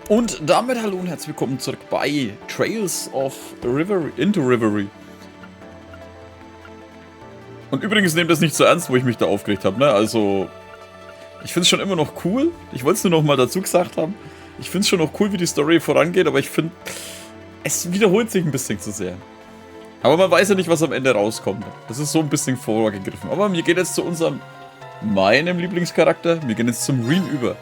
Und damit hallo und herzlich willkommen zurück bei Trails of Reverie, into Reverie. Und übrigens nehmt das nicht so ernst, wo ich mich da aufgeregt habe, ne? Also, ich finde es schon immer noch cool. Ich wollte es nur noch mal dazu gesagt haben. Ich finde es schon noch cool, wie die Story vorangeht, aber ich finde, es wiederholt sich ein bisschen zu sehr. Aber man weiß ja nicht, was am Ende rauskommt. Das ist so ein bisschen vorgegriffen. Aber wir gehen jetzt zu meinem Lieblingscharakter. Wir gehen jetzt zum Rean über.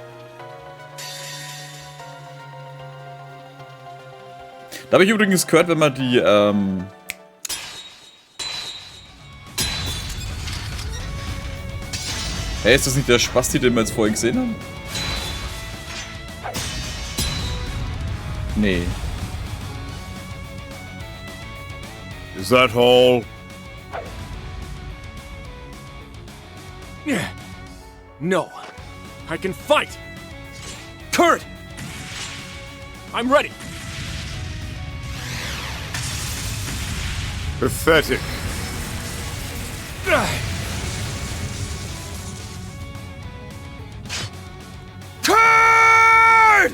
Da habe ich übrigens gehört, wenn man die, Hey, ist das nicht der Spasti, den wir jetzt vorhin gesehen haben? Nee. Is that all? Yeah. No. I can fight. Kurt! I'm ready. Pathetic. Kurt!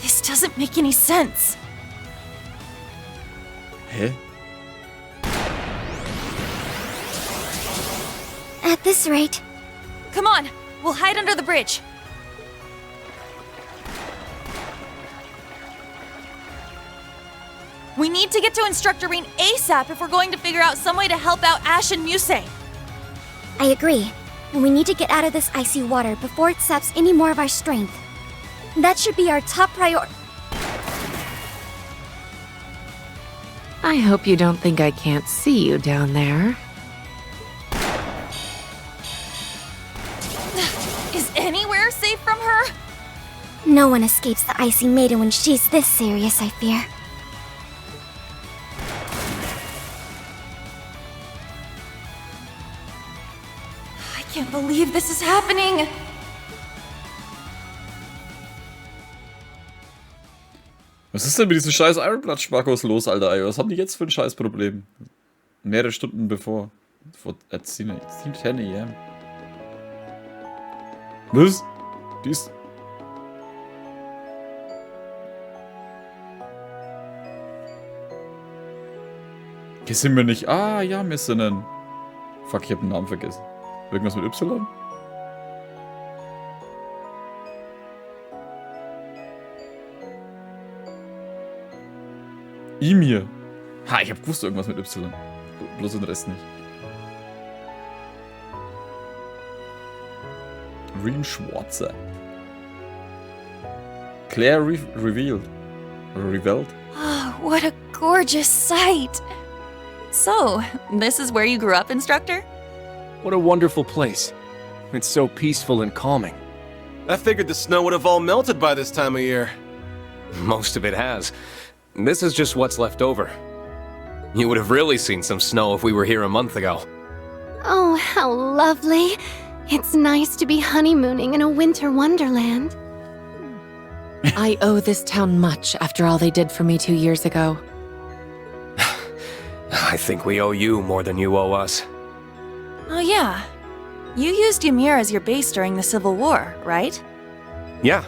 This doesn't make any sense. Hä? At this rate. Come on, we'll hide under the bridge. We need to get to Instructor Rean ASAP if we're going to figure out some way to help out Ash and Muse. I agree. We need to get out of this icy water before it saps any more of our strength. That should be our top priority. I hope you don't think I can't see you down there. Is anywhere safe from her? No one escapes the icy maiden when she's this serious, I fear. I can't believe this is happening. Was ist denn mit diesen scheiß Ironblood-Spackos los, Alter? Ey? Was haben die jetzt für ein scheiß Problem? Mehrere Stunden bevor. Vor 10 AM. Was? Dies. Hier sind wir nicht. Ah, ja, wir sind ein. Fuck, ich hab den Namen vergessen. Irgendwas mit Y? Ymir. Ha, ich hab gewusst irgendwas mit Y. Bloß den Rest nicht. Rean Schwarzer. Clair revealed. Revealed? Oh, what a gorgeous sight. So, this is where you grew up, Instructor? What a wonderful place. It's so peaceful and calming. I figured the snow would have all melted by this time of year. Most of it has. This is just what's left over. You would have really seen some snow if we were here a month ago. Oh, how lovely. It's nice to be honeymooning in a winter wonderland. I owe this town much after all they did for me 2 years ago. I think we owe you more than you owe us. Oh yeah. You used Ymir as your base during the Civil War, right? Yeah.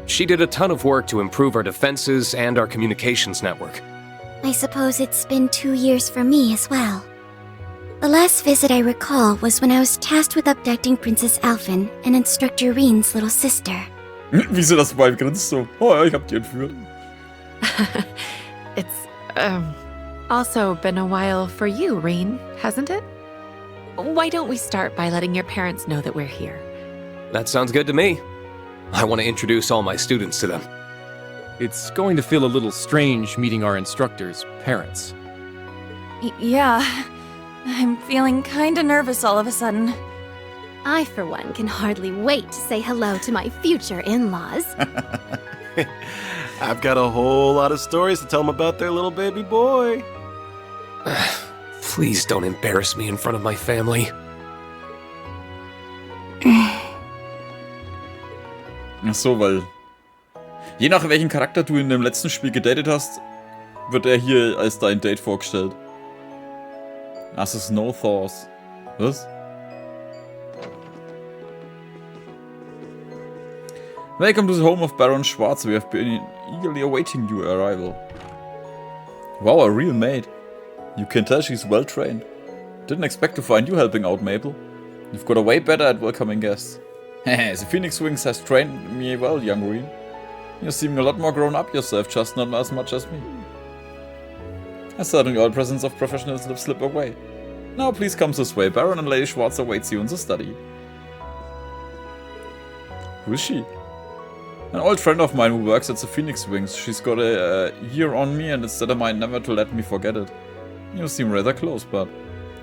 She did a ton of work to improve our defenses and our communications network. I suppose it's been 2 years for me as well. The last visit I recall was when I was tasked with abducting Princess Alphen and Instructor Rean's little sister. Wieso das beim grinst so? Oh ja, ich hab die entführt. It's, also been a while for you, Rean, hasn't it? Why don't we start by letting your parents know that we're here? That sounds good to me. I want to introduce all my students to them. It's going to feel a little strange meeting our instructor's parents. Yeah. I'm feeling kinda nervous all of a sudden. I, for one, can hardly wait to say hello to my future in-laws. I've got a whole lot of stories to tell them about their little baby boy. Please don't embarrass me in front of my family. Ach so, weil je nach welchen Charakter du in dem letzten Spiel gedatet hast, wird er hier als dein Date vorgestellt. As is no thaws. Was? Welcome to the home of Baron Schwarzer. We have been eagerly awaiting your arrival. Wow, a real maid. You can tell she's well trained. Didn't expect to find you helping out, Maple. You've got away better at welcoming guests. The Phoenix Wings has trained me well, young Rean. You're seeming a lot more grown up yourself, just not as much as me. Certainly all presence of professionals slip away. Now please come this way. Baron and Lady Schwarzer waits you in the study. Who is she? An old friend of mine who works at the Phoenix Wings. She's got a year on me and it's determined never to let me forget it. You seem rather close, but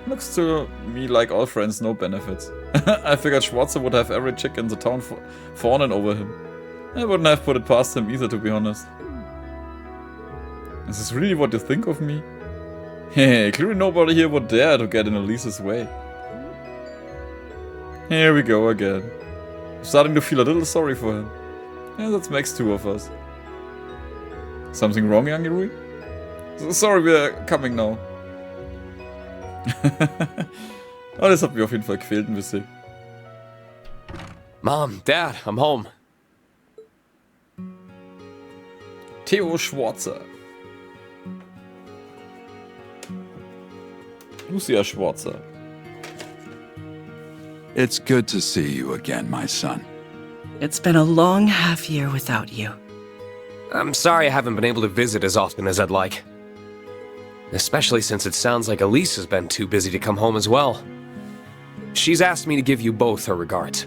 looks to me like all friends, no benefits. I figured Schwarzer would have every chick in the town fawning over him. I wouldn't have put it past him either, to be honest. Is this really what you think of me? Hey, clearly nobody here would dare to get in Elise's way. Here we go again. I'm starting to feel a little sorry for him. Yeah, that makes two of us. Something wrong, young Ymir? Sorry, we're coming now. Oh, das hat mich auf jeden Fall quält ein bisschen. Mom, Dad, I'm home. Theo Schwarzer. Lucia Schwarzer. It's good to see you again, my son. It's been a long half year without you. I'm sorry I haven't been able to visit as often as I'd like. Especially since it sounds like Elise has been too busy to come home as well. She's asked me to give you both her regards.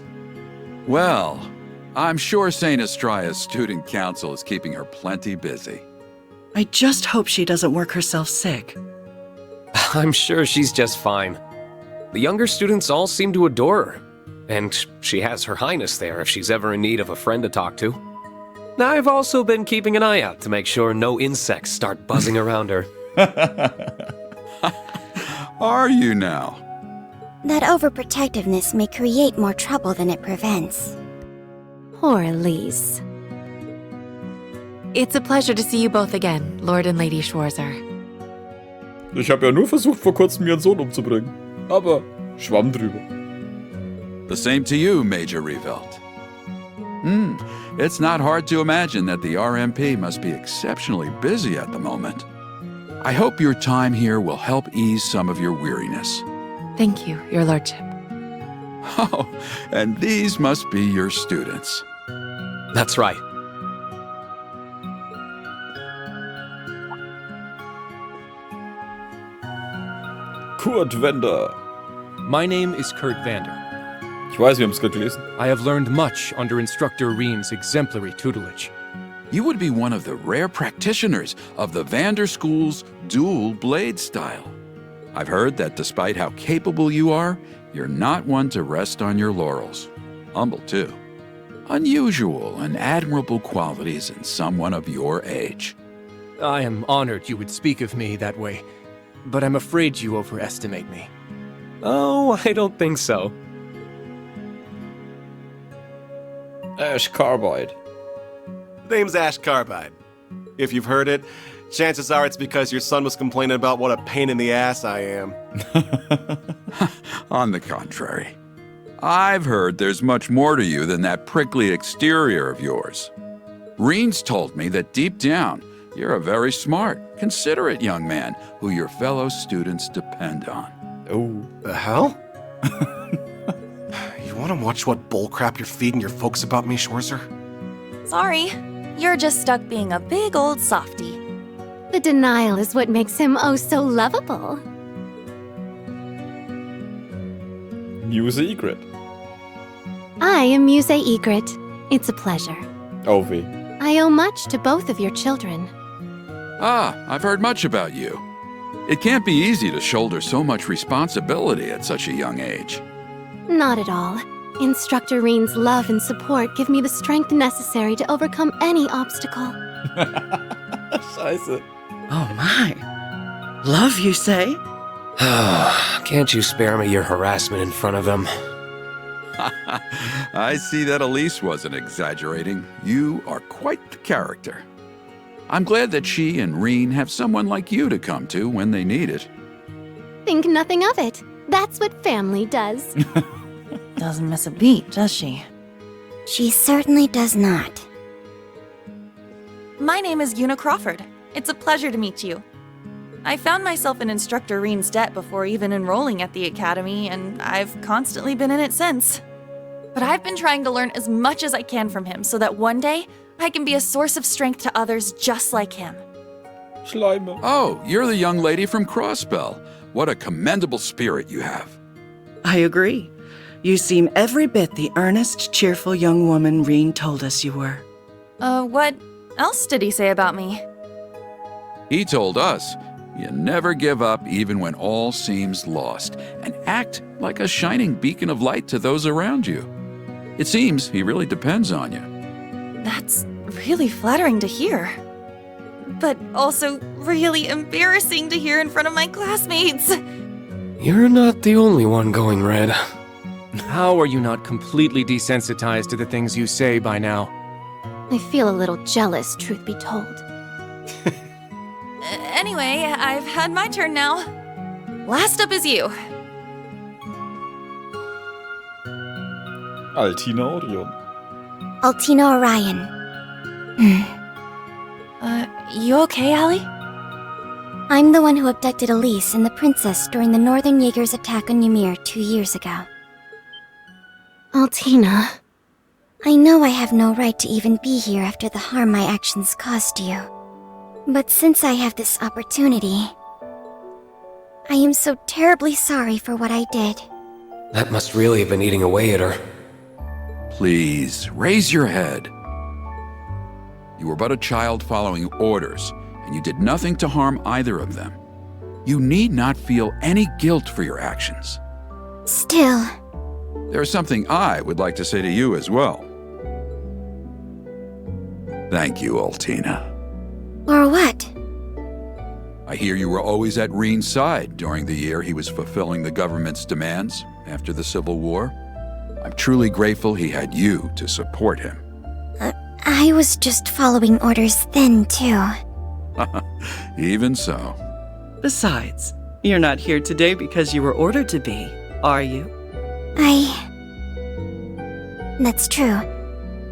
Well, I'm sure St. Estria's student council is keeping her plenty busy. I just hope she doesn't work herself sick. I'm sure she's just fine. The younger students all seem to adore her. And she has Her Highness there if she's ever in need of a friend to talk to. I've also been keeping an eye out to make sure no insects start buzzing around her. Are you now? That overprotectiveness may create more trouble than it prevents. Poor Elise. It's a pleasure to see you both again, Lord and Lady Schwarzer. Ich habe ja nur versucht, vor kurzem ihren Sohn umzubringen. Aber schwamm drüber. The same to you, Major Revelt. It's not hard to imagine that the RMP must be exceptionally busy at the moment. I hope your time here will help ease some of your weariness. Thank you, Your Lordship. Oh, and these must be your students. That's right. Kurt Wender. My name is Kurt Vander. Ich weiß, wir haben es gerade gelesen. I have learned much under Instructor Rean's exemplary tutelage. You would be one of the rare practitioners of the Vander School's dual blade style. I've heard that despite how capable you are, you're not one to rest on your laurels. Humble, too. Unusual and admirable qualities in someone of your age. I am honored you would speak of me that way, but I'm afraid you overestimate me. Oh, I don't think so. Ash Carbide. Name's Ash Carbide. If you've heard it, chances are it's because your son was complaining about what a pain in the ass I am. On the contrary, I've heard there's much more to you than that prickly exterior of yours. Rean's told me that deep down, you're a very smart, considerate young man who your fellow students depend on. Oh. The hell? You want to watch what bullcrap you're feeding your folks about me, Schwarzer? Sorry, you're just stuck being a big old softy. The denial is what makes him oh so lovable. Muse Egret. I am Muse Egret. It's a pleasure. Oh weh. I owe much to both of your children. Ah, I've heard much about you. It can't be easy to shoulder so much responsibility at such a young age. Not at all. Instructor Rean's love and support give me the strength necessary to overcome any obstacle. Scheiße. Oh my. Love, you say? Can't you spare me your harassment in front of him? I see that Elise wasn't exaggerating. You are quite the character. I'm glad that she and Rean have someone like you to come to when they need it. Think nothing of it. That's what family does. Doesn't miss a beat, does she? She certainly does not. My name is Una Crawford. It's a pleasure to meet you. I found myself in Instructor Rean's debt before even enrolling at the academy, and I've constantly been in it since. But I've been trying to learn as much as I can from him so that one day I can be a source of strength to others just like him. Schleime. Oh, you're the young lady from Crossbell. What a commendable spirit you have. I agree. You seem every bit the earnest, cheerful young woman Rean told us you were. What else did he say about me? He told us you never give up even when all seems lost, and act like a shining beacon of light to those around you. It seems he really depends on you. That's really flattering to hear. But also really embarrassing to hear in front of my classmates. You're not the only one going red. How are you not completely desensitized to the things you say by now? I feel a little jealous, truth be told. Anyway, I've had my turn now. Last up is you. Altina Orion. Altina Orion. You okay, Allie? I'm the one who abducted Elise and the princess during the Northern Jaegers' attack on Ymir 2 years ago. Altina. I know I have no right to even be here after the harm my actions caused you. But since I have this opportunity, I am so terribly sorry for what I did. That must really have been eating away at her. Please, raise your head. You were but a child following orders, and you did nothing to harm either of them. You need not feel any guilt for your actions. Still, There's something I would like to say to you as well. Thank you, Altina. or what? I hear you were always at Rean's side during the year he was fulfilling the government's demands after the Civil War. I'm truly grateful he had you to support him. I was just following orders then, too. Even so. Besides, you're not here today because you were ordered to be, are you? That's true.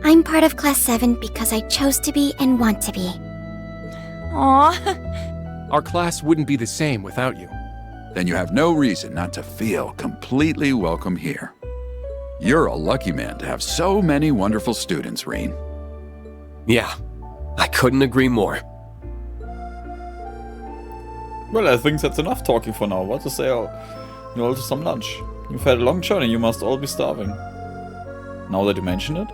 I'm part of Class 7 because I chose to be and want to be. Aw. Our class wouldn't be the same without you. Then you have no reason not to feel completely welcome here. You're a lucky man to have so many wonderful students, Rean. Yeah, I couldn't agree more. Well, I think that's enough talking for now. What to say? You all to some lunch. You've had a long journey, you must all be starving. Now that you mention it?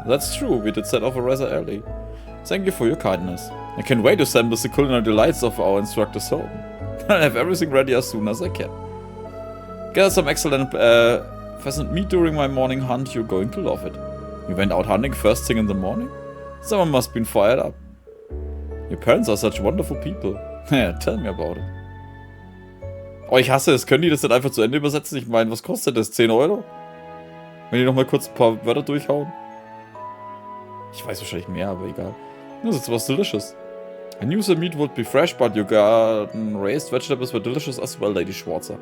That's true, we did set off rather early. Thank you for your kindness. I can't wait to send us the culinary delights of our instructor's home. I'll have everything ready as soon as I can. Gather some excellent pheasant meat during my morning hunt, you're going to love it. You went out hunting first thing in the morning? Someone must have been fired up. Your parents are such wonderful people. Ja, tell me about it. Oh, ich hasse es. Können die das dann einfach zu Ende übersetzen? Ich meine, was kostet das? 10 Euro? Wenn die nochmal kurz ein paar Wörter durchhauen? Ich weiß wahrscheinlich mehr, aber egal. This it was delicious. I knew the meat would be fresh, but your garden-raised vegetables were delicious as well, Lady Schwarzer.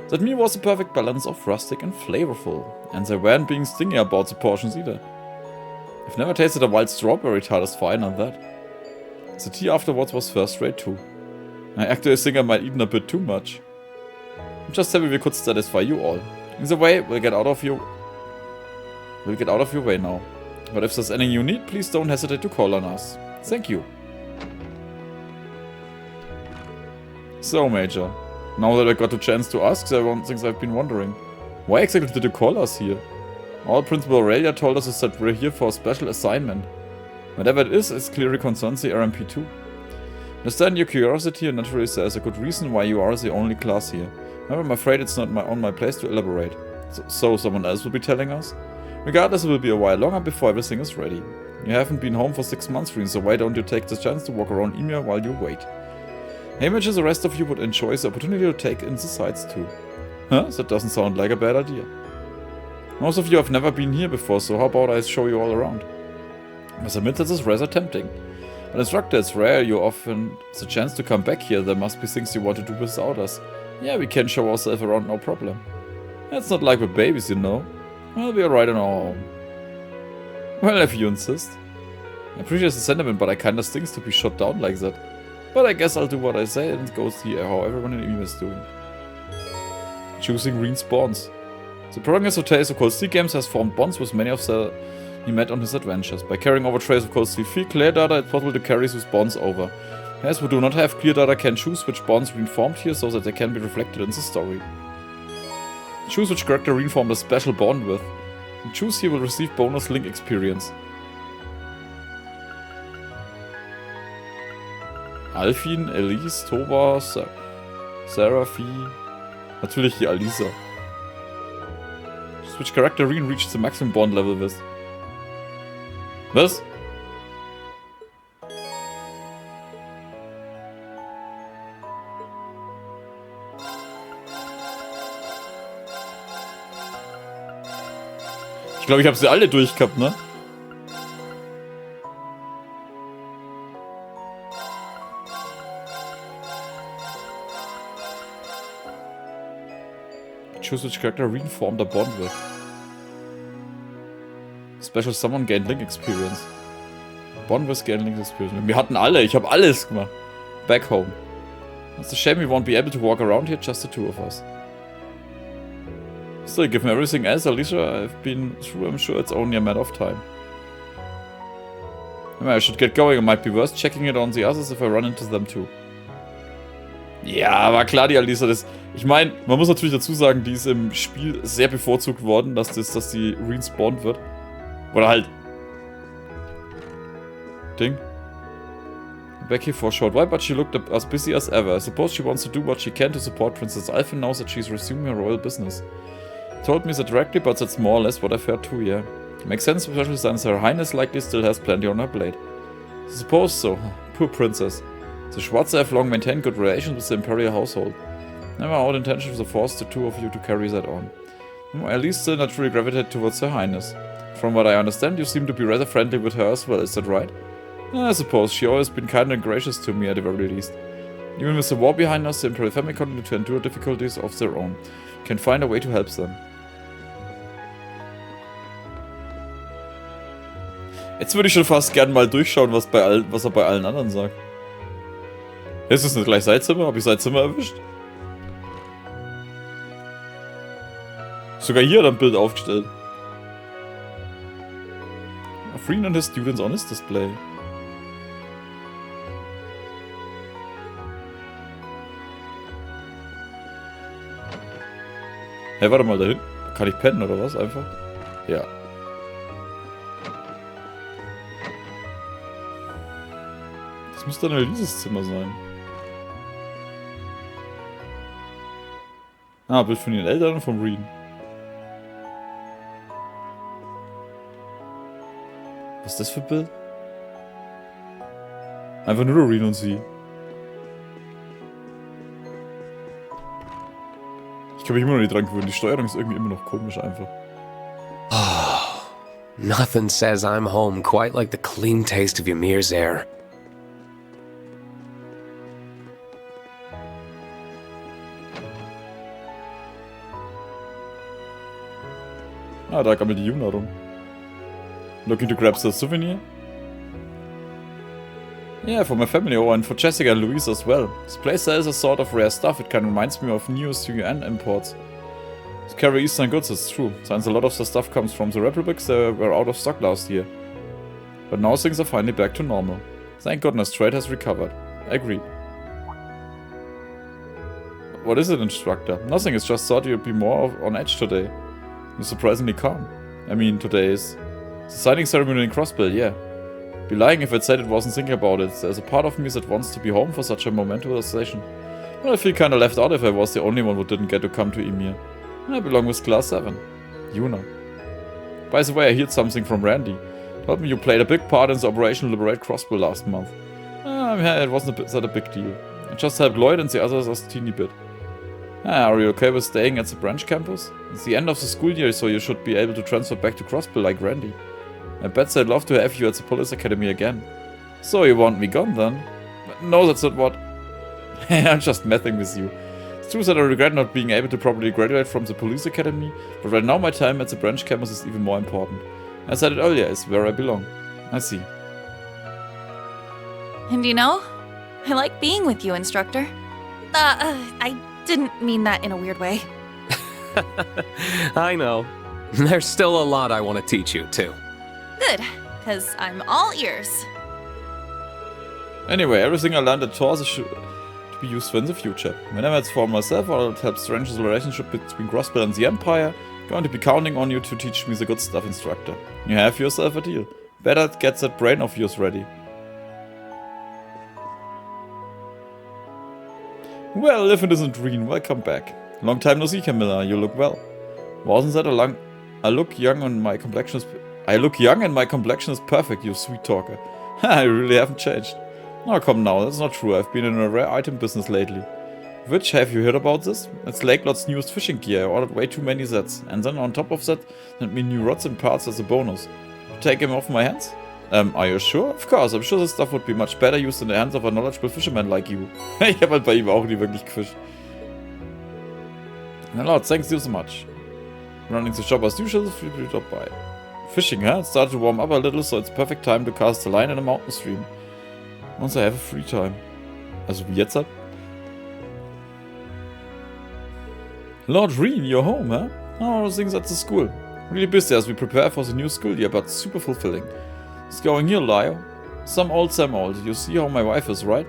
That meat was the perfect balance of rustic and flavorful, and they weren't being stingy about the portions either. I've never tasted a wild strawberry tart as fine as that. The tea afterwards was first rate too. I actually think I might eat a bit too much. I'm just happy we could satisfy you all. Either way, we'll get out of your way now. But if there's anything you need, please don't hesitate to call on us. Thank you. So, Major, now that I got the chance to ask, there are one things I've been wondering. Why exactly did you call us here? All Principal Aurelia told us is that we're here for a special assignment. Whatever it is clearly concerns the RMP2. Understand your curiosity, and naturally there's a good reason why you are the only class here. However, I'm afraid it's not on my place to elaborate. So someone else will be telling us? Regardless, it will be a while longer before everything is ready. You haven't been home for 6 months, Rean, so why don't you take the chance to walk around Ymir while you wait? I imagine the rest of you would enjoy the opportunity to take in the sights too. Huh? That doesn't sound like a bad idea. Most of you have never been here before, so how about I show you all around? I must admit this is rather tempting. But instructor, it's rare you often the chance to come back here. There must be things you want to do without us. Yeah, we can show ourselves around, no problem. It's not like we're babies, you know. We'll be alright on our own. Well, if you insist. I appreciate the sentiment, but I kinda stings to be shot down like that. But I guess I'll do what I say and go see how everyone in Ymir is doing. Choosing Rean's bonds. The protagonist of Tales of Cold Steel games has formed bonds with many of the he met on his adventures. By carrying over traits of Cold Steel 3, Clair data it's possible to carry these bonds over. As we do not have clear data can choose which bonds Rean formed here so that they can be reflected in the story. Choose which character Rean formed a special bond with. And choose here will receive bonus link experience. Alfin, Elise, Toba, Seraphi. Natürlich die Alisa. Switch character Rean reached the maximum bond level with. Was? Ich glaube, ich habe sie alle durchgehabt, ne? Choose which character Rean formed a bond with. Special Summon gained Link Experience. Bond with gained Link Experience. Wir hatten alle, ich habe alles gemacht. Back home. It's a shame we won't be able to walk around here, just the two of us. Still, given everything else Alicia I've been through, I'm sure it's only a matter of time. I should get going, it might be worth checking it on the others if I run into them too. Ja, aber klar, die Alisa, das... Ich meine, man muss natürlich dazu sagen, die ist im Spiel sehr bevorzugt worden, dass die Rean spawnt wird. Oder halt... Ding. Becky for short while, but she looked as busy as ever. I suppose she wants to do what she can to support Princess Alphen now that she's resuming her royal business. Told me that directly, but that's more or less what I've heard too, yeah. Makes sense, especially since Her Highness likely still has plenty on her plate. I suppose so. Poor princess. The Schwarzer have long maintained good relations with the imperial household. Never out intention to force the two of you to carry that on. At least still naturally gravitate towards Her Highness. From what I understand, you seem to be rather friendly with her as well, is that right? I suppose, she always been kind and gracious to me at the very least. Even with the war behind us, the imperial family continue to endure difficulties of their own. Can find a way to help them. Jetzt würde ich schon fast gern mal durchschauen, was er bei allen anderen sagt. Ist es nicht gleich sein Zimmer? Habe ich sein Zimmer erwischt? Sogar hier hat er ein Bild aufgestellt. Rean and his students on his display. Hey, warte mal, da hinten. Kann ich pennen oder was? Einfach? Ja. Das müsste dann Elises Zimmer sein. Ah, Bild von ihren Eltern und von Rean. Was ist das für ein Bild? Einfach nur Rean und sie. Ich kann mich immer noch nicht dran gewöhnen. Die Steuerung ist irgendwie immer noch komisch einfach. Oh, nothing says I'm home quite like the clean taste of Ymir's air. Ah, da gammelt die Juna rum. Looking to grab the souvenir? Yeah, for my family, oh, and for Jessica and Louise as well. This place sells a sort of rare stuff, it kind of reminds me of NIS America imports. To carry Eastern goods, it's true. Since a lot of the stuff comes from the Republics, they were out of stock last year. But now things are finally back to normal. Thank goodness, trade has recovered. Agreed. What is it, instructor? Nothing, it's just thought you'd be more on edge today. You're surprisingly calm. I mean, today is... the signing ceremony in Crossbell, yeah. Be lying if I'd said it wasn't thinking about it. There's a part of me that wants to be home for such a momentous occasion. But I feel kinda left out if I was the only one who didn't get to come to Ymir. I belong with Class 7. Yuna. By the way, I heard something from Randy. Told me you played a big part in the Operation Liberate Crossbell last month. Yeah, it wasn't that a big deal. I just helped Lloyd and the others a teeny bit. Are you okay with staying at the branch campus? It's the end of the school year, so you should be able to transfer back to Crossbell like Randy. I bet they'd love to have you at the Police Academy again. So you want me gone then? No, that's not what... I'm just messing with you. true that I regret not being able to properly graduate from the police academy, but right now my time at the branch campus is even more important. I said it earlier, it's where I belong. I see. And you know, I like being with you, instructor. I didn't mean that in a weird way. I know. There's still a lot I want to teach you, too. Good, because I'm all ears. Anyway, everything I learned at TORS is to be useful in the future. Whenever it's for myself or it helps strengthen the relationship between Crossbell and the Empire, I'm going to be counting on you to teach me the good stuff, instructor. You have yourself a deal. Better get that brain of yours ready. Well, if it isn't Rean, welcome back. Long time no see, Camilla. You look well. Wasn't that I look young and my complexion is perfect, you sweet talker. I really haven't changed. Oh, come now, that's not true. I've been in a rare item business lately. Which, have you heard about this? It's Lakelot's newest fishing gear. I ordered way too many sets. And then on top of that, sent me new rods and parts as a bonus. Take him off my hands? Are you sure? Of course, I'm sure this stuff would be much better used in the hands of a knowledgeable fisherman like you. Ich habe halt bei ihm auch nie wirklich gefischt. My lord, thanks you so much. Running the shop as usual, free to drop by. Fishing, huh? It started to warm up a little, so it's perfect time to cast a line in a mountain stream. Once I have a free time. Also wie jetzt? Lord Rean, you're home, huh? Oh, things at the school. Really busy as we prepare for the new school year, but super fulfilling. It's going here, Lyle. Some old. You see how my wife is, right?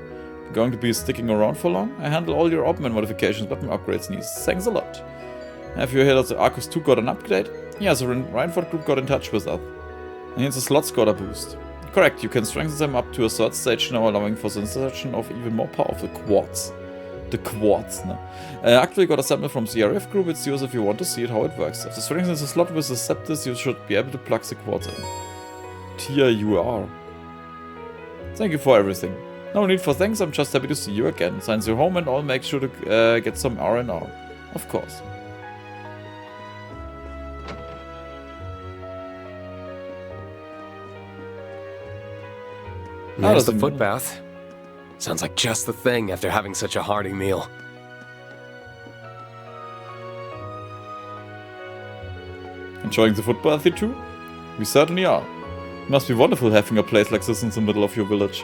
Going to be sticking around for long? I handle all your Opman modifications, weapon upgrades needs. Thanks a lot. Have you heard that the Arcus 2 got an upgrade? Yeah, the Reinford group got in touch with us. And the slots got a boost. Correct, you can strengthen them up to a third stage now, allowing for the insertion of even more powerful quartz. The quartz, no? Actually got a sample from the RF group, it's yours if you want to see it how it works. If the strengthens the slot with the scepters, you should be able to plug the quartz in. Here you are. Thank you for everything. No need for thanks, I'm just happy to see you again. Signs your home and all, make sure to get some R&R. Of course. There's the foot bath. Sounds like just the thing after having such a hearty meal. Enjoying the foot bath, you too? We certainly are. It must be wonderful having a place like this in the middle of your village.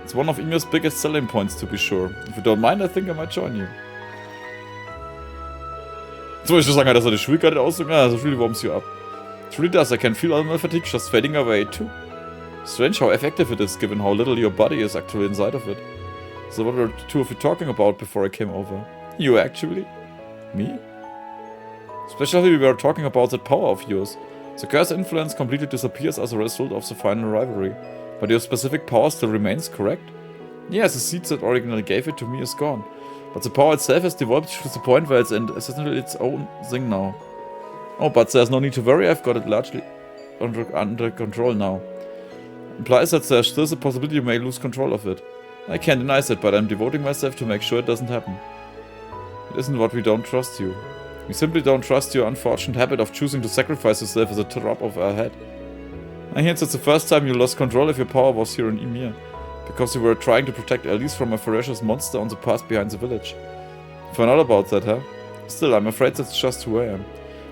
It's one of Ymir's biggest selling points, to be sure. If you don't mind, I think I might join you. So, ich just sagen, dass er die Schwierigkeit ausdrückt. Ah, this really warms you up. It really does. I can feel all my fatigue just fading away, too. Strange how effective it is, given how little your body is actually inside of it. So what were the two of you talking about before I came over? You actually? Me? Especially we were talking about that power of yours. The curse influence completely disappears as a result of the final rivalry. But your specific power still remains, correct? Yes, the seed that originally gave it to me is gone. But the power itself has developed to the point where it's essentially its own thing now. Oh, but there's no need to worry, I've got it largely under control now. Implies that there's still the possibility you may lose control of it. I can't deny that, but I'm devoting myself to make sure it doesn't happen. It isn't what we don't trust you. We simply don't trust your unfortunate habit of choosing to sacrifice yourself as a drop of our head. I hear that's the first time you lost control of your power was here in Ymir, because you were trying to protect Elise from a ferocious monster on the path behind the village. Found out about that, huh? Still, I'm afraid that's just who I am.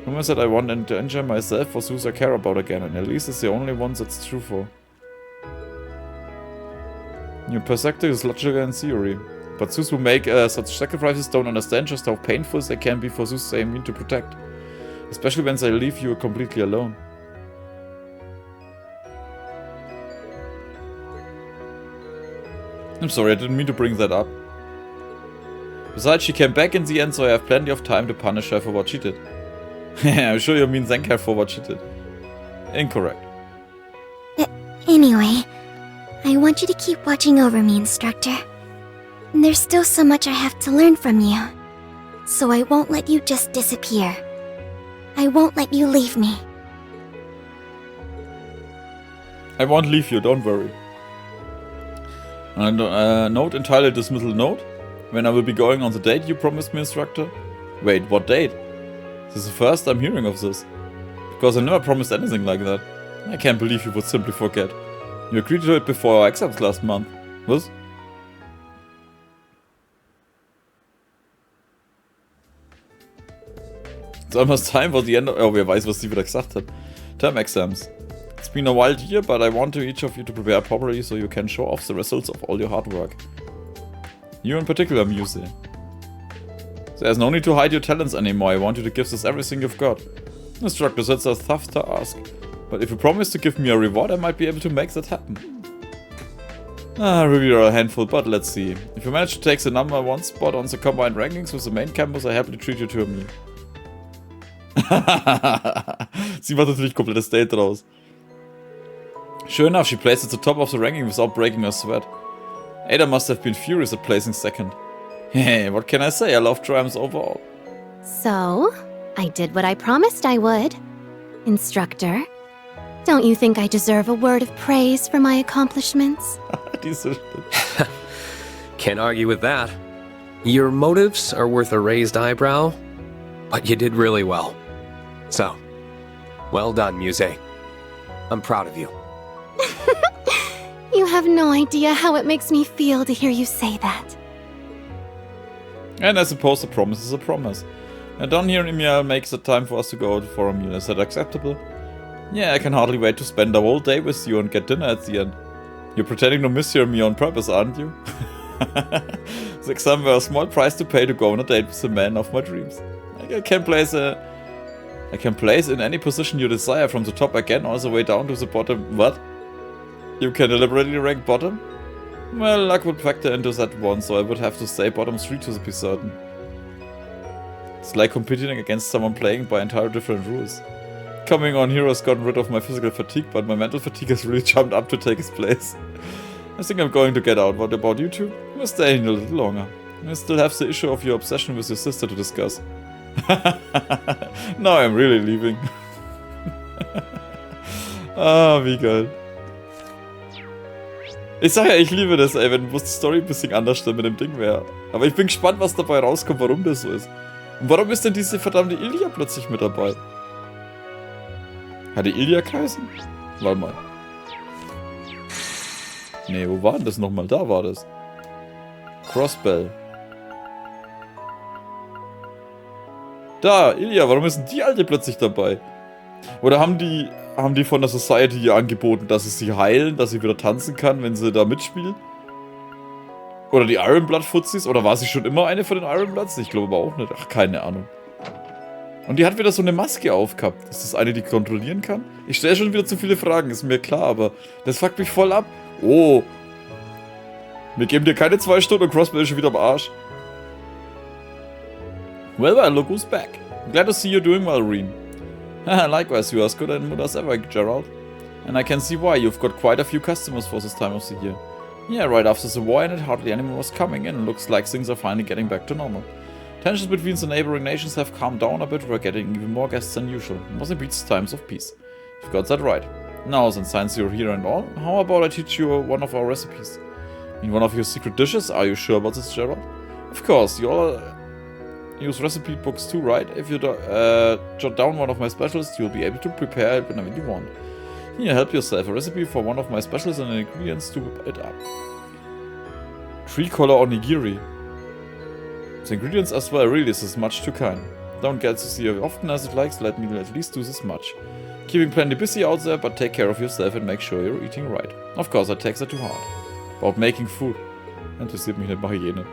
Rumor said I want to endanger myself for Zeus I care about again, and Elise is the only one that's true for. Your perspective is logical in theory, but Zeus who make such sacrifices don't understand just how painful they can be for Zeus they mean to protect. Especially when they leave you completely alone. I'm sorry, I didn't mean to bring that up. Besides, she came back in the end, so I have plenty of time to punish her for what she did. I'm sure you mean thank her for what she did. Incorrect. Anyway, I want you to keep watching over me, instructor. There's still so much I have to learn from you. So I won't let you just disappear. I won't let you leave me. I won't leave you, don't worry. And note entitled dismissal note. When I will be going on the date you promised me, instructor? Wait, what date? This is the first I'm hearing of this. Because I never promised anything like that. I can't believe you would simply forget. You agreed to it before our exams last month. Was? It's almost time for the end of... Oh, wer weiß, was sie wieder gesagt hat. Term exams. It's been a wild year, but I want each of you to prepare properly so you can show off the results of all your hard work. You in particular, Muse. There's no need to hide your talents anymore. I want you to give us everything you've got. The instructor said that's a tough to ask. But if you promise to give me a reward, I might be able to make that happen. Really are a handful, but let's see. If you manage to take the number 1 spot on the combined rankings with the main campus, I happily treat you to a meal. Sie macht natürlich komplettes Date draus. Sure enough, she placed at the top of the ranking without breaking a sweat. Ada must have been furious at placing second. Hey, what can I say? I love triumphs overall. So, I did what I promised I would. Instructor, don't you think I deserve a word of praise for my accomplishments? Can't argue with that. Your motives are worth a raised eyebrow, but you did really well. So, well done, Muse. I'm proud of you. You have no idea how it makes me feel to hear you say that. And I suppose a promise is a promise. And down here Ymir makes it time for us to go out for a meal. Is that acceptable? Yeah, I can hardly wait to spend the whole day with you and get dinner at the end. You're pretending to miss your me on purpose, aren't you? The exam were a small price to pay to go on a date with the man of my dreams. I can place in any position you desire, from the top again all the way down to the bottom. What? You can deliberately rank bottom? Well, luck would factor into that one, so I would have to say bottom 3 to be certain. It's like competing against someone playing by entirely different rules. Coming on here has gotten rid of my physical fatigue, but my mental fatigue has really jumped up to take its place. I think I'm going to get out. What about you two? We're staying a little longer. I still have the issue of your obsession with your sister to discuss. Now I'm really leaving. Ah, wie geil. Ich sag ja, ich liebe das, ey, wenn die Story ein bisschen anders stimmt mit dem Ding wäre. Aber ich bin gespannt, was dabei rauskommt, warum das so ist. Und warum ist denn diese verdammte Ilya plötzlich mit dabei? Hat die Ilya geheißen? Warte mal. Nee, wo war denn das nochmal? Da war das. Crossbell. Da, Ilya, warum ist denn die Alte plötzlich dabei? Oder haben die von der Society ihr angeboten, dass sie heilen, dass sie wieder tanzen kann, wenn sie da mitspielt? Oder die Ironblood-Fuzis? Oder war sie schon immer eine von den Ironbloods? Ich glaube aber auch nicht. Ach, keine Ahnung. Und die hat wieder so eine Maske aufgehabt. Ist das eine, die kontrollieren kann? Ich stelle schon wieder zu viele Fragen, ist mir klar, aber das fuckt mich voll ab. Oh. Wir geben dir keine 2 Stunden und Crossbell ist schon wieder am Arsch. Well, look who's back. I'm glad to see you doing well, Rean. Likewise, you are as good a mood as ever, Gerald. And I can see why. You've got quite a few customers for this time of the year. Yeah, right after the war ended, hardly anyone was coming in. Looks like things are finally getting back to normal. Tensions between the neighboring nations have calmed down a bit. We're getting even more guests than usual. Mostly beats times of peace. You've got that right. Now, since you're here and all, how about I teach you one of our recipes? I mean, one of your secret dishes? Are you sure about this, Gerald? Of course, you all use recipe books too, right? If you jot down one of my specials, you'll be able to prepare it whenever you want. Here, help yourself. A recipe for one of my specials and the ingredients to it up. Tree-color onigiri. The ingredients as well, really, this is much too kind. Don't get to see you often as it likes, let me at least do this much. Keeping plenty busy out there, but take care of yourself and make sure you're eating right. Of course, I take that to heart. About making food. Interessiert mich nicht, mache ich eh nicht.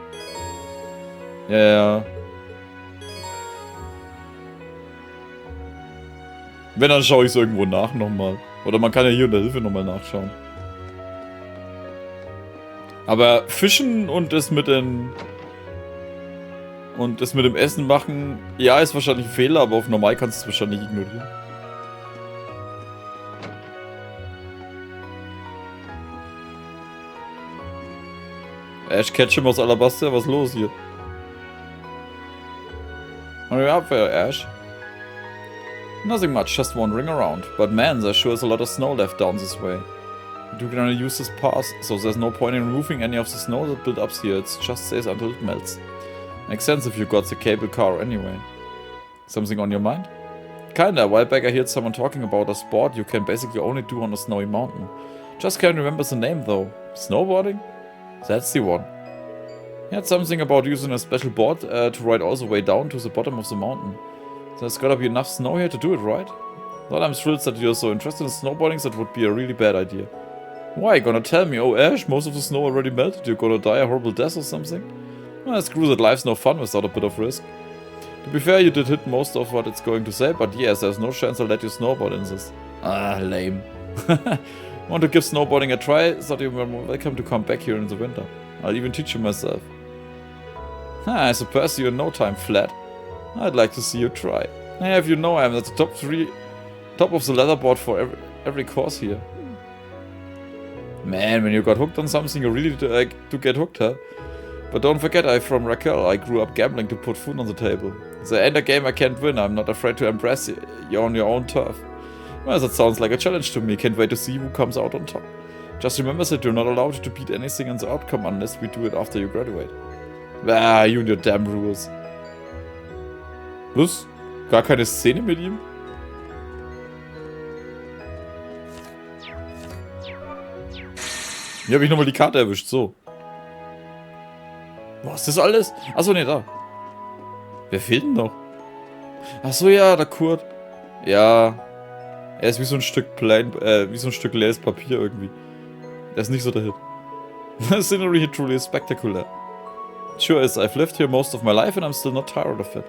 Ja. Wenn, dann schaue ich es irgendwo nach nochmal. Oder man kann ja hier in der Hilfe nochmal nachschauen. Aber Fischen und das mit den... Und das mit dem Essen machen, ja, ist wahrscheinlich ein Fehler, aber auf normal kannst du es wahrscheinlich ignorieren. Ash Ketchum aus Alabaster, was ist los hier? Hurry up there, Ash. Nothing much, just wandering around. But man, there sure is a lot of snow left down this way. You can only use this pass, so there's no point in removing any of the snow that built up here. It just stays until it melts. Makes sense if you got the cable car anyway. Something on your mind? Kinda. A while back I heard someone talking about a sport you can basically only do on a snowy mountain. Just can't remember the name though. Snowboarding? That's the one. He had something about using a special board to ride all the way down to the bottom of the mountain. There's gotta be enough snow here to do it, right? Not I'm thrilled that you're so interested in snowboarding, that would be a really bad idea. Why, gonna tell me, oh Ash, most of the snow already melted, you're gonna die a horrible death or something? Well, screw that, life's no fun without a bit of risk. To be fair, you did hit most of what it's going to say, but yes, there's no chance I'll let you snowboard in this. Ah, lame. Want to give snowboarding a try? Thought you were welcome to come back here in the winter. I'll even teach you myself. I surpassed you in no time, flat. I'd like to see you try. I have you know I'm at the top of the leaderboard for every course here. Man, when you got hooked on something, you really do get hooked, huh? But don't forget, I'm from Raquel. I grew up gambling to put food on the table. The end a game I can't win. I'm not afraid to embrace you on your own turf. Well, that sounds like a challenge to me. Can't wait to see who comes out on top. Just remember that you're not allowed to beat anything in the outcome unless we do it after you graduate. Ah, you and your damn rules. Was? Gar keine Szene mit ihm? Hier habe ich nochmal die Karte erwischt, so. Was ist das alles? Achso, ne, da. Wer fehlt denn noch? Achso, ja, der Kurt. Ja. Er ist wie so ein Stück wie so ein Stück leeres Papier irgendwie. Der ist nicht so der Hit. The scenery here truly is spectacular. Sure is, I've lived here most of my life and I'm still not tired of it.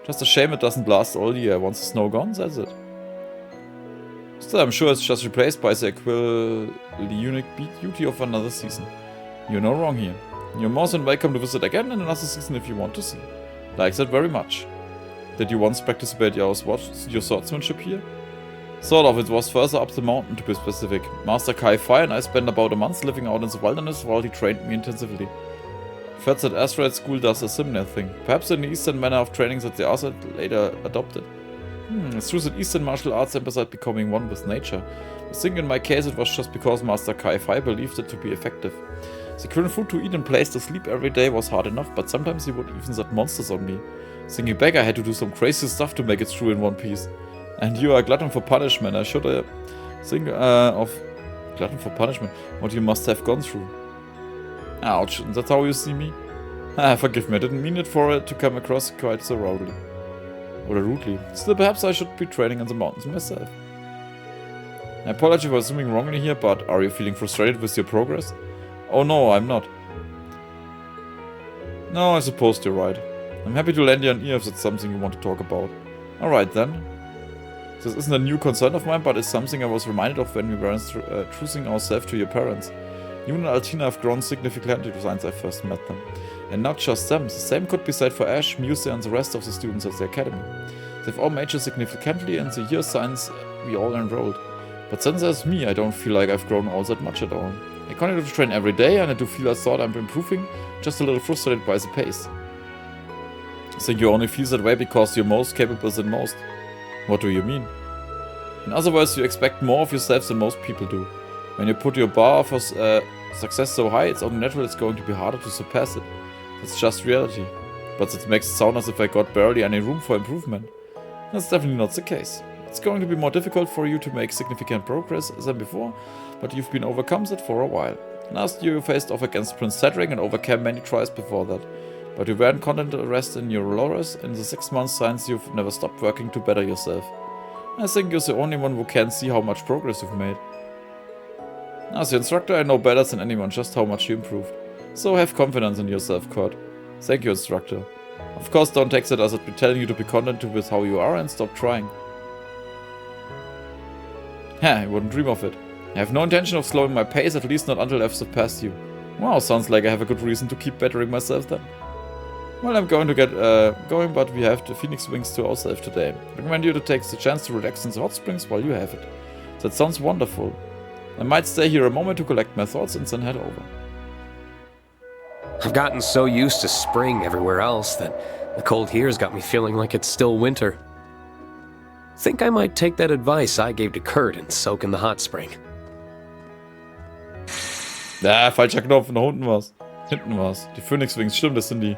Just a shame it doesn't last all year. Once the snow gone, that's it. Still, I'm sure it's just replaced by the unique beauty of another season. You're no wrong here. You're more than welcome to visit again in another season if you want to see. Like that very much. Did you once participate your swordsmanship here? Sort of, it was further up the mountain to be specific. Master Kai-Fi and I spent about a month living out in the wilderness while he trained me intensively. I've heard that Asteroid School does a similar thing. Perhaps in the Eastern manner of training that the Arthur later adopted. It's true that Eastern martial arts emphasize becoming one with nature. I think in my case it was just because Master Kai-Fi believed it to be effective. Securing food to eat and place to sleep every day was hard enough, but sometimes he would even set monsters on me. Thinking back, I had to do some crazy stuff to make it through in one piece. And you are a glutton for punishment. I should think of glutton for punishment, what you must have gone through. Ouch, and that's how you see me? Ah, forgive me, I didn't mean it for it to come across quite so rudely. Or rudely. Still, perhaps I should be training in the mountains myself. I apologize for assuming wrongly here, but are you feeling frustrated with your progress? Oh no, I'm not. No, I suppose you're right. I'm happy to lend you an ear if that's something you want to talk about. Alright then. This isn't a new concern of mine, but it's something I was reminded of when we were introducing ourselves to your parents. You and Altina have grown significantly since I first met them. And not just them, the same could be said for Ash, Musa and the rest of the students at the academy. They've all matured significantly in the year since we all enrolled. But since there's me, I don't feel like I've grown all that much at all. I continue to train every day and I do feel I thought I'm improving, just a little frustrated by the pace. I think you only feel that way because you're most capable than most. What do you mean? In other words, you expect more of yourself than most people do. When you put your bar for success so high, it's only natural it's going to be harder to surpass it. That's just reality. But that makes it sound as if I got barely any room for improvement. That's definitely not the case. It's going to be more difficult for you to make significant progress than before, but you've been overcome that for a while. Last year you faced off against Prince Cedric and overcame many tries before that. But you weren't content to rest in your laurels. In the 6 months since you've never stopped working to better yourself. I think you're the only one who can see how much progress you've made. As your instructor, I know better than anyone just how much you improved. So have confidence in yourself, Kurt. Thank you, instructor. Of course, don't take that as I'd be telling you to be content with how you are and stop trying. I wouldn't dream of it. I have no intention of slowing my pace, at least not until I've surpassed you. Wow, sounds like I have a good reason to keep bettering myself then. Well, I'm going to get going, but we have the Phoenix Wings to ourselves today. I recommend you to take the chance to relax in the hot springs while you have it. That sounds wonderful. I might stay here a moment to collect my thoughts and then head over. I've gotten so used to spring everywhere else that the cold here's got me feeling like it's still winter. Think I might take that advice I gave to Kurt and soak in the hot spring. Ja, falscher Knopf, nach unten war's. Hinten war's. Die Phoenix Wings, stimmt, das sind die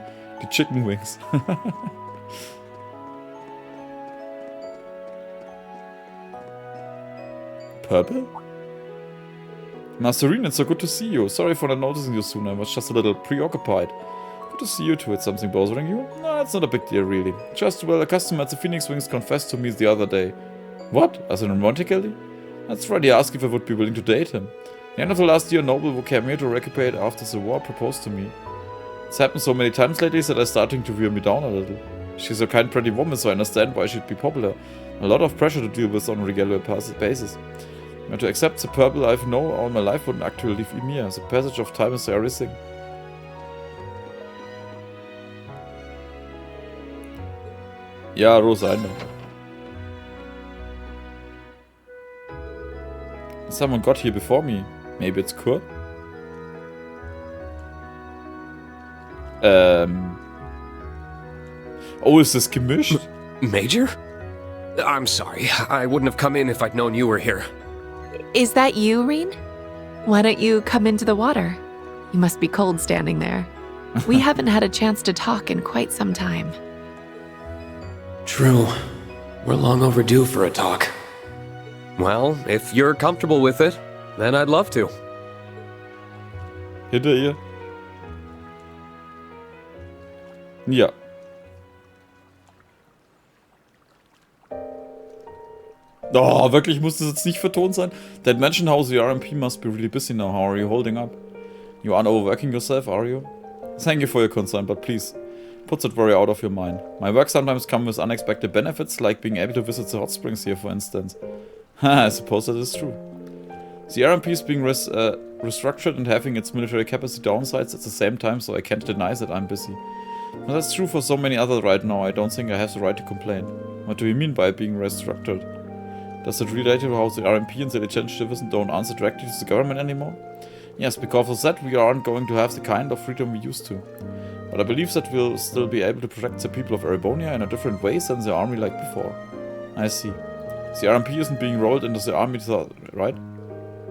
Chicken Wings. Purple? Master Rean, it's so good to see you. Sorry for not noticing you sooner. I was just a little preoccupied. Good to see you too. It's something bothering you? No, it's not a big deal, really. Just, well, a customer at the Phoenix Wings confessed to me the other day. What? As in romantically? That's right, he asked if I would be willing to date him. The end of the last year, a noble who came here to recuperate after the war proposed to me. It's happened so many times lately that I'm starting to wear me down a little. She's a kind, pretty woman, so I understand why she'd be popular. A lot of pressure to deal with on a regular basis. And to accept the purple I've known all my life wouldn't actually leave Ymir. The passage of time is everything. Ja, Rosaina. Someone got here before me. Maybe it's Kurt? Oh, is this gemischt? Major? I'm sorry. I wouldn't have come in if I'd known you were here. Is that you, Rean? Why don't you come into the water? You must be cold standing there. We haven't had a chance to talk in quite some time. True. We're long overdue for a talk. Well, if you're comfortable with it, then I'd love to. Hinter ihr? Ja. Oh, wirklich muss das jetzt nicht vertont sein? That mentioned how the RMP must be really busy now. How are you holding up? You aren't overworking yourself, are you? Thank you for your concern, but please, put that worry out of your mind. My work sometimes comes with unexpected benefits, like being able to visit the hot springs here, for instance. I suppose that is true. The RMP is being restructured and having its military capacity downsides at the same time, so I can't deny that I'm busy. But that's true for so many others right now. I don't think I have the right to complain. What do you mean by being restructured? Does it relate to how the RMP and the intelligence division don't answer directly to the government anymore? Yes, because of that we aren't going to have the kind of freedom we used to. But I believe that we'll still be able to protect the people of Erebonia in a different way than the army like before. I see. The RMP isn't being rolled into the army, right?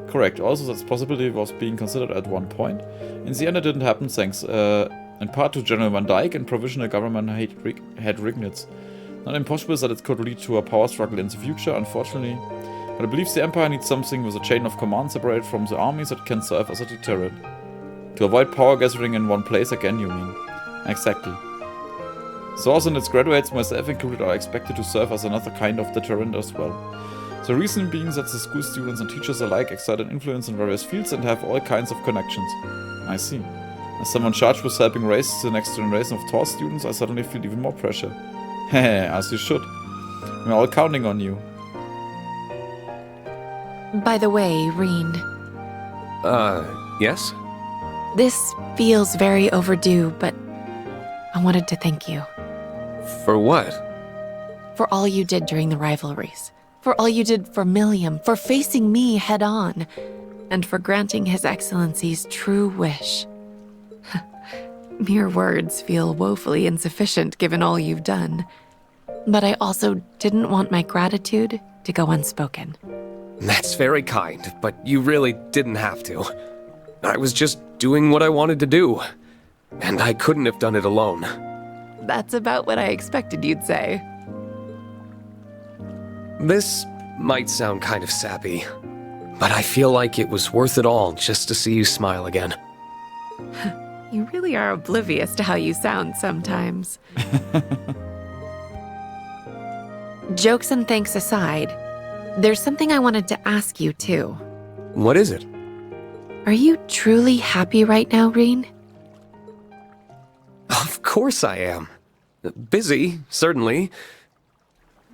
Correct. Also, that possibility was being considered at one point. In the end, it didn't happen, thanks in part to General Van Dyke and provisional government head Rignitz. Not impossible that it could lead to a power struggle in the future, unfortunately. But I believe the Empire needs something with a chain of command separated from the armies that can serve as a deterrent. To avoid power gathering in one place again, you mean? Exactly. Source and its graduates, myself included, are expected to serve as another kind of deterrent as well. The reason being that the school students and teachers alike exert an influence in various fields and have all kinds of connections. I see. As someone charged with helping raise the next generation of TOR students, I suddenly feel even more pressure. Heh, as you should. We're all counting on you. By the way, Rean. Yes? This feels very overdue, but I wanted to thank you. For what? For all you did during the rivalries. For all you did for Milliam, for facing me head on, and for granting His Excellency's true wish. Mere words feel woefully insufficient given all you've done. But I also didn't want my gratitude to go unspoken. That's very kind, but you really didn't have to. I was just doing what I wanted to do, and I couldn't have done it alone. That's about what I expected you'd say. This might sound kind of sappy, but I feel like it was worth it all just to see you smile again. You really are oblivious to how you sound sometimes. Jokes and thanks aside, there's something I wanted to ask you too. What is it? Are you truly happy right now, Rean? Of course I am. Busy, certainly.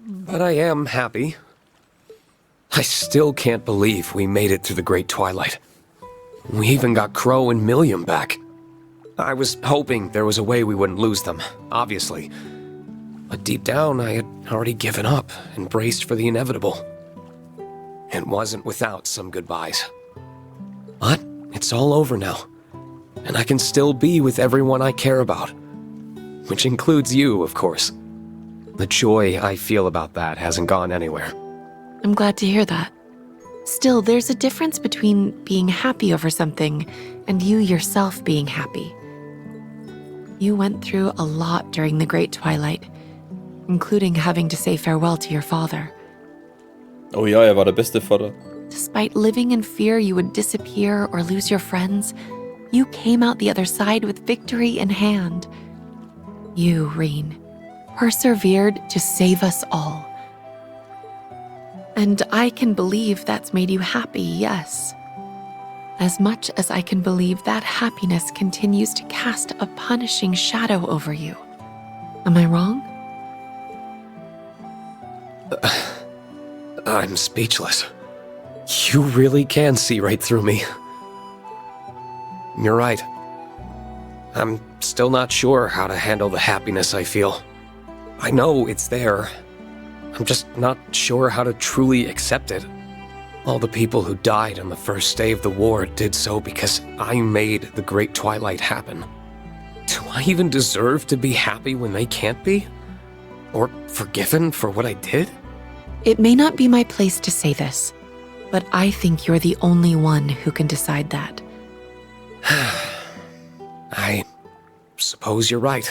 But I am happy. I still can't believe we made it through the Great Twilight. We even got Crow and Milliam back. I was hoping there was a way we wouldn't lose them, obviously. But deep down, I had already given up and braced for the inevitable. It wasn't without some goodbyes. But it's all over now, and I can still be with everyone I care about. Which includes you, of course. The joy I feel about that hasn't gone anywhere. I'm glad to hear that. Still, there's a difference between being happy over something and you yourself being happy. You went through a lot during the Great Twilight, including having to say farewell to your father. Oh ja, war der beste Vater. Despite living in fear you would disappear or lose your friends, You came out the other side with victory in hand. You, Rean, persevered to save us all. And I can believe that's made you happy, yes. As much as I can believe that happiness continues to cast a punishing shadow over you. Am I wrong? I'm speechless. You really can see right through me. You're right. I'm still not sure how to handle the happiness I feel. I know it's there. I'm just not sure how to truly accept it. All the people who died on the first day of the war did so because I made the Great Twilight happen. Do I even deserve to be happy when they can't be? Or forgiven for what I did? It may not be my place to say this, but I think you're the only one who can decide that. I suppose you're right.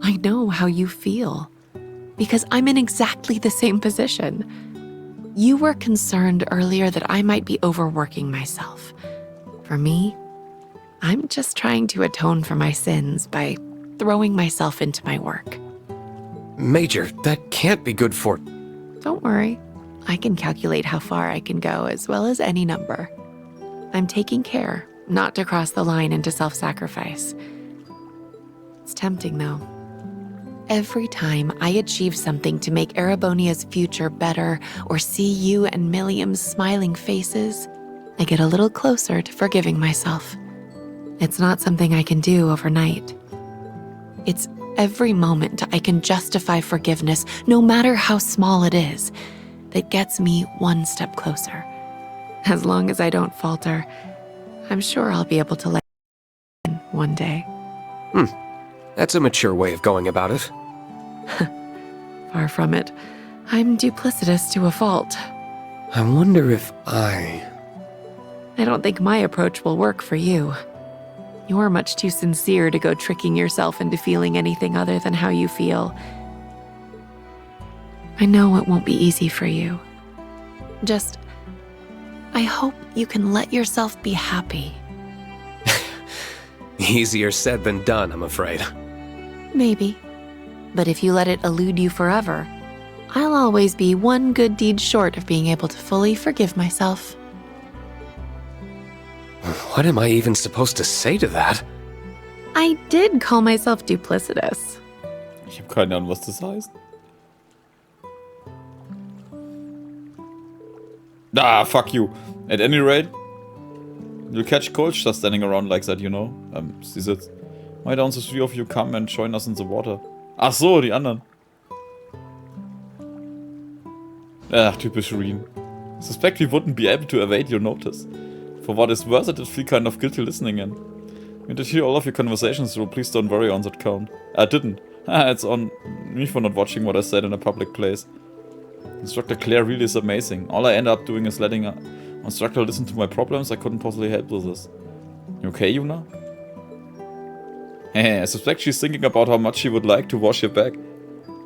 I know how you feel, because I'm in exactly the same position. You were concerned earlier that I might be overworking myself. For me, I'm just trying to atone for my sins by throwing myself into my work. Major, that can't be good for... Don't worry. I can calculate how far I can go as well as any number. I'm taking care not to cross the line into self-sacrifice. It's tempting, though. Every time I achieve something to make Erebonia's future better or see you and Milliam's smiling faces, I get a little closer to forgiving myself. It's not something I can do overnight. It's every moment I can justify forgiveness, no matter how small it is, that gets me one step closer. As long as I don't falter, I'm sure I'll be able to let you in one day. That's a mature way of going about it. Far from it. I'm duplicitous to a fault. I wonder if I don't think my approach will work for you. You're much too sincere to go tricking yourself into feeling anything other than how you feel. I know it won't be easy for you. Just, I hope you can let yourself be happy. Easier said than done, I'm afraid. Maybe. But if you let it elude you forever, I'll always be one good deed short of being able to fully forgive myself. What am I even supposed to say to that? I did call myself duplicitous. Ich habe keine Ahnung, was das heißt. Ah, fuck you. At any rate, you'll catch cold just standing around like that, you know. Sie sitzt. Why don't the three of you come and join us in the water? Ach so, die anderen. Ach, typisch Rean. Suspect we wouldn't be able to evade your notice. For what it's worth, I did feel kind of guilty listening in. We did hear all of your conversations, so please don't worry on that count. I didn't. It's on me for not watching what I said in a public place. Instructor Clair really is amazing. All I end up doing is letting an instructor listen to my problems. I couldn't possibly help with this. You okay, Yuna? I suspect she's thinking about how much she would like to wash your back.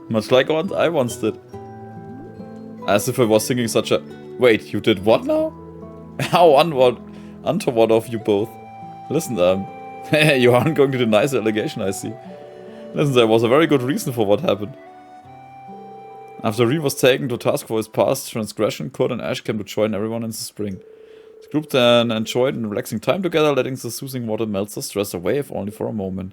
Much like what I once did. As if I was thinking such a... Wait, you did what now? How untoward of you both. Listen, you aren't going to deny the allegation, I see. Listen, there was a very good reason for what happened. After Rean was taken to task for his past transgression, Kurt and Ash came to join everyone in the spring. The group then enjoyed a relaxing time together, letting the soothing water melt the stress away, if only for a moment.